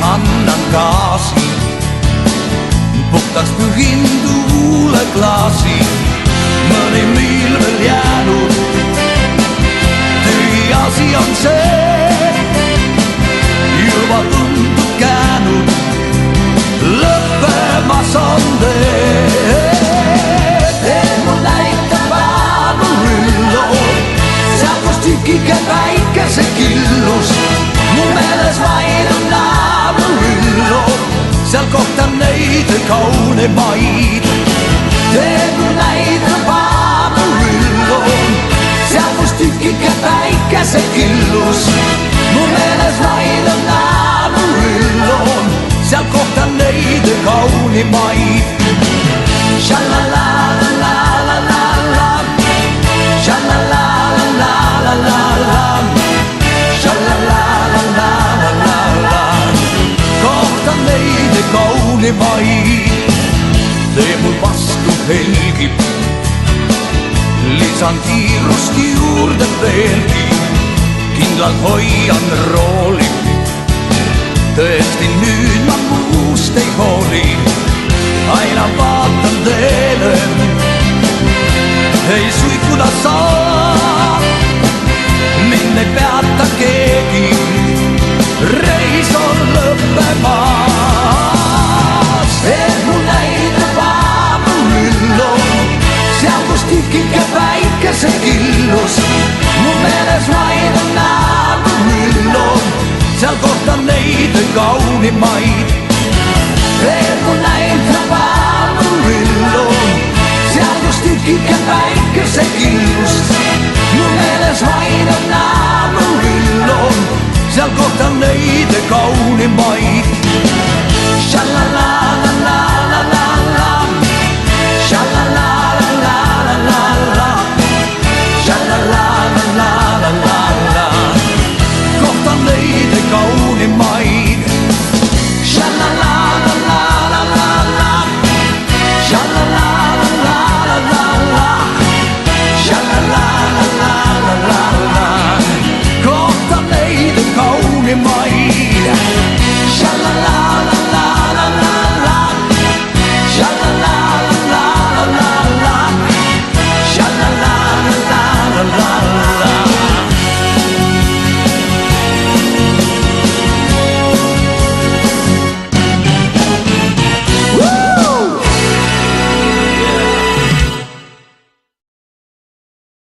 annan gaasi. Puhtaks pühin tuule klaasi, mõni miil veel jäänud. Tühiasi on see, juba tundub käänud, lõppemas on tee. Et mul näitab Amarillo, seal kus tükike päikese killus. Mu meeles vaid on Amarillo, seal kohtab neid kaunimaid. Et mul näitab Amarillo, seal kus tükike päikese killus. Mu meeles vaid on Amarillo, seal kohtab neid kaunimaid. Sha-la-la-la-la-la-la-la, sha-la-la-la-la-la-la-la, sha-la-la-la-la-la-la, kohtab neid kaunimaid. Tee mul vastu helgib, lisan kiirust juurde veelgi, kindlalt hoian rooli. Tõesti nüüd ma muust ei hooli, aina vaatan teele, ei suikuda saa. Mind ei peata keegi, reis on lõppemas. Et mul näitab Amarillo, seal kus tükike päikese killus. Mu meeles vaid on Amarillo, seal kohtab neid kaunimaid. Et mul näitab Amarillo, seal kus tükike päikese killus. Mu meeles vaid on Amarillo, seal kohtab neid kaunimaid.